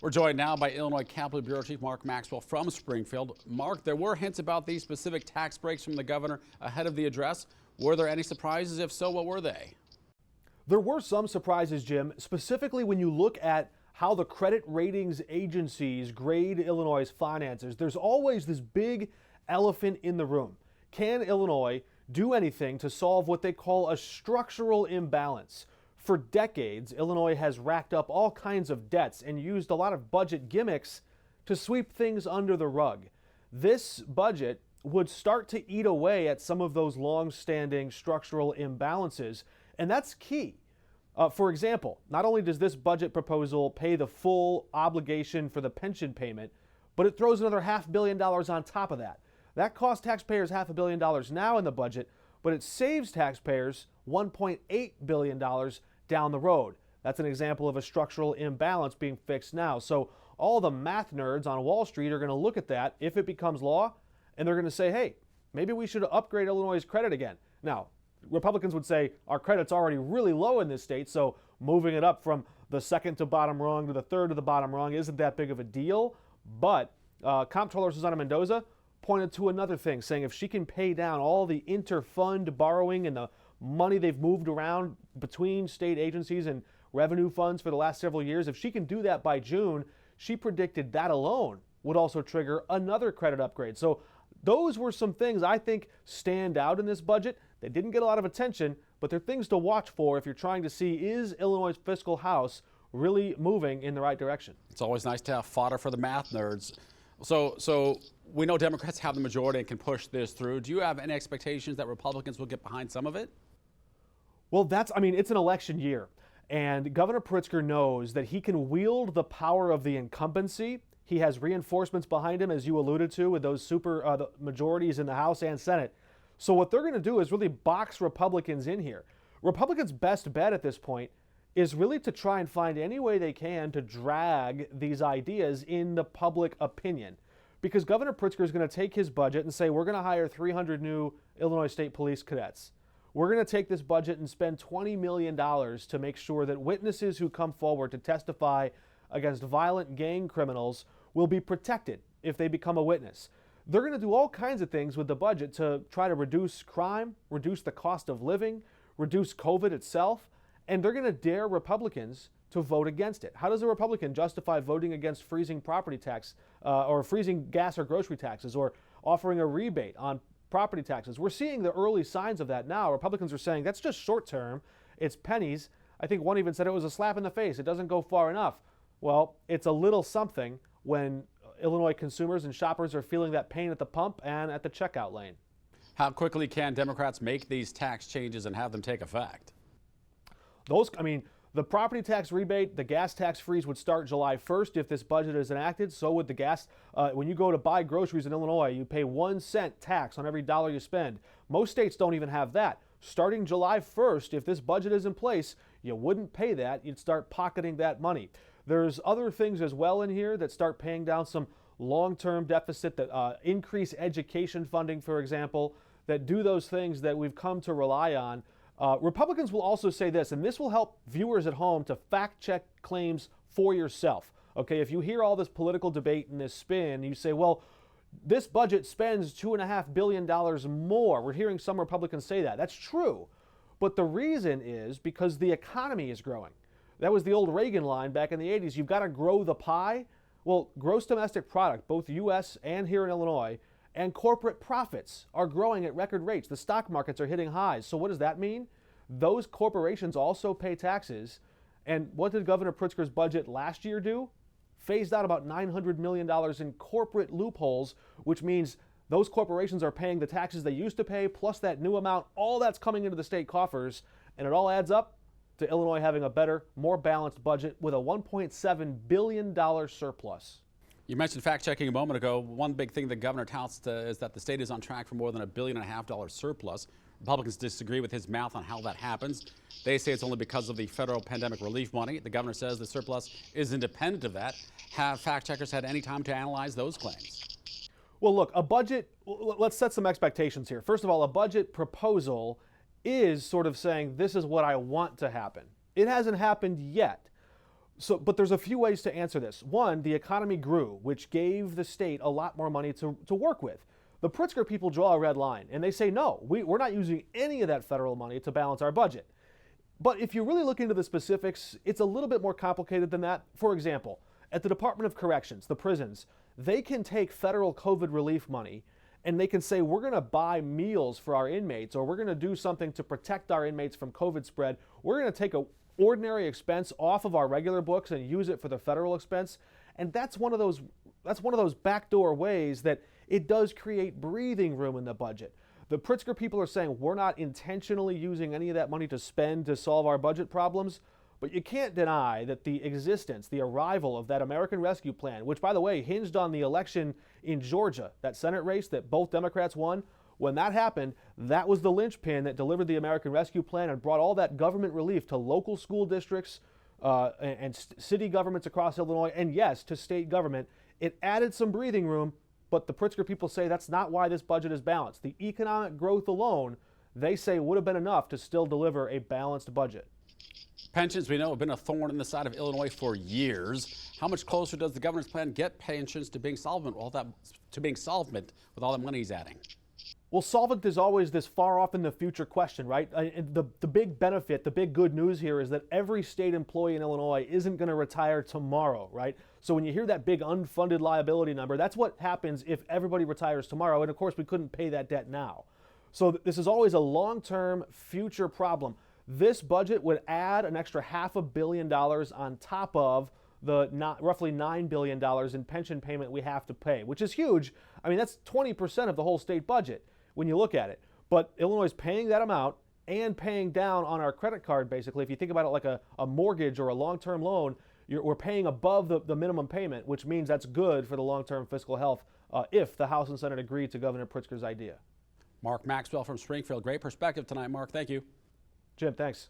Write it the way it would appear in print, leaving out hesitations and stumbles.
We're joined now by Illinois Capitol Bureau Chief Mark Maxwell from Springfield. Mark, there were hints about these specific tax breaks from the governor ahead of the address. Were there any surprises? If so, what were they? There were some surprises, Jim, specifically when you look at how the credit ratings agencies grade Illinois' finances. There's always this big elephant in the room. Can Illinois do anything to solve what they call a structural imbalance? For decades, Illinois has racked up all kinds of debts and used a lot of budget gimmicks to sweep things under the rug. This budget would start to eat away at some of those long-standing structural imbalances, and that's key. For example, not only does this budget proposal pay the full obligation for the pension payment, but it throws another $500 million on top of that. That costs taxpayers $500 million now in the budget, but it saves taxpayers $1.8 billion down the road. That's an example of a structural imbalance being fixed now. So all the math nerds on Wall Street are going to look at that if it becomes law, and they're going to say, hey, maybe we should upgrade Illinois' credit again. Now, Republicans would say our credit's already really low in this state, so moving it up from the second to bottom rung to the third to the bottom rung isn't that big of a deal. But Comptroller Susana Mendoza pointed to another thing, saying if she can pay down all the inter-fund borrowing and the money they've moved around between state agencies and revenue funds for the last several years, if she can do that by June, she predicted that alone would also trigger another credit upgrade. So those were some things I think stand out in this budget. They didn't get a lot of attention, but they're things to watch for if you're trying to see, is Illinois' fiscal house really moving in the right direction? It's always nice to have fodder for the math nerds. So we know Democrats have the majority and can push this through. Do you have any expectations that Republicans will get behind some of it? Well, it's an election year, and Governor Pritzker knows that he can wield the power of the incumbency. He has reinforcements behind him, as you alluded to, with those the majorities in the House and Senate. So what they're going to do is really box Republicans in here. Republicans' best bet at this point is really to try and find any way they can to drag these ideas in the public opinion. Because Governor Pritzker is going to take his budget and say, we're going to hire 300 new Illinois State Police cadets. We're going to take this budget and spend $20 million to make sure that witnesses who come forward to testify against violent gang criminals will be protected if they become a witness. They're going to do all kinds of things with the budget to try to reduce crime, reduce the cost of living, reduce COVID itself, and they're going to dare Republicans to vote against it. How does a Republican justify voting against freezing property tax or freezing gas or grocery taxes or offering a rebate on property taxes? We're seeing the early signs of that now. Republicans are saying that's just short term. It's pennies. I think one even said it was a slap in the face. It doesn't go far enough. Well, it's a little something when Illinois consumers and shoppers are feeling that pain at the pump and at the checkout lane. How quickly can Democrats make these tax changes and have them take effect? The property tax rebate, the gas tax freeze would start July 1st if this budget is enacted. So would the gas. When you go to buy groceries in Illinois, you pay 1 cent tax on every dollar you spend. Most states don't even have that. Starting July 1st, if this budget is in place, you wouldn't pay that. You'd start pocketing that money. There's other things as well in here that start paying down some long-term deficit, that increase education funding, for example, that do those things that we've come to rely on. Republicans will also say this, and this will help viewers at home to fact-check claims for yourself. Okay, if you hear all this political debate and this spin, you say, well, this budget spends $2.5 billion more. We're hearing some Republicans say that. That's true. But the reason is because the economy is growing. That was the old Reagan line back in the 80s. You've got to grow the pie. Well, gross domestic product, both U.S. and here in Illinois, and corporate profits are growing at record rates. The stock markets are hitting highs. So what does that mean? Those corporations also pay taxes. And what did Governor Pritzker's budget last year do? Phased out about $900 million in corporate loopholes, which means those corporations are paying the taxes they used to pay, plus that new amount. All that's coming into the state coffers, and it all adds up to Illinois having a better, more balanced budget with a $1.7 billion surplus. You mentioned fact-checking a moment ago. One big thing the governor touts is that the state is on track for more than $1.5 billion surplus. Republicans disagree with his math on how that happens. They say it's only because of the federal pandemic relief money. The governor says the surplus is independent of that. Have fact-checkers had any time to analyze those claims? Well, look, a budget, let's set some expectations here. First of all, a budget proposal is sort of saying, this is what I want to happen. It hasn't happened yet. But there's a few ways to answer this. One, the economy grew, which gave the state a lot more money to work with. The Pritzker people draw a red line, and they say, no, we're not using any of that federal money to balance our budget. But if you really look into the specifics, it's a little bit more complicated than that. For example, at the Department of Corrections, the prisons, they can take federal COVID relief money and they can say, we're going to buy meals for our inmates, or we're going to do something to protect our inmates from COVID spread. We're going to take a ordinary expense off of our regular books and use it for the federal expense. And that's one of those backdoor ways that it does create breathing room in the budget. The Pritzker people are saying we're not intentionally using any of that money to spend to solve our budget problems, but you can't deny that the arrival of that American Rescue Plan, which by the way hinged on the election in Georgia, that Senate race that both Democrats won, when that happened, that was the linchpin that delivered the American Rescue Plan and brought all that government relief to local school districts and city governments across Illinois, and yes, to state government. It added some breathing room, but the Pritzker people say that's not why this budget is balanced. The economic growth alone, they say, would have been enough to still deliver a balanced budget. Pensions, we know, have been a thorn in the side of Illinois for years. How much closer does the governor's plan get pensions to being solvent with all that money he's adding? Well, solvent is always this far off in the future question, right? The big benefit, the big good news here is that every state employee in Illinois isn't going to retire tomorrow, right? So when you hear that big unfunded liability number, that's what happens if everybody retires tomorrow. And of course, we couldn't pay that debt now. So this is always a long-term future problem. This budget would add an extra $500 million on top of the roughly $9 billion in pension payment we have to pay, which is huge. I mean, that's 20% of the whole state budget when you look at it. But Illinois is paying that amount and paying down on our credit card, basically. If you think about it like a mortgage or a long-term loan, we're paying above the minimum payment, which means that's good for the long-term fiscal health if the House and Senate agree to Governor Pritzker's idea. Mark Maxwell from Springfield. Great perspective tonight, Mark. Thank you. Jim, thanks.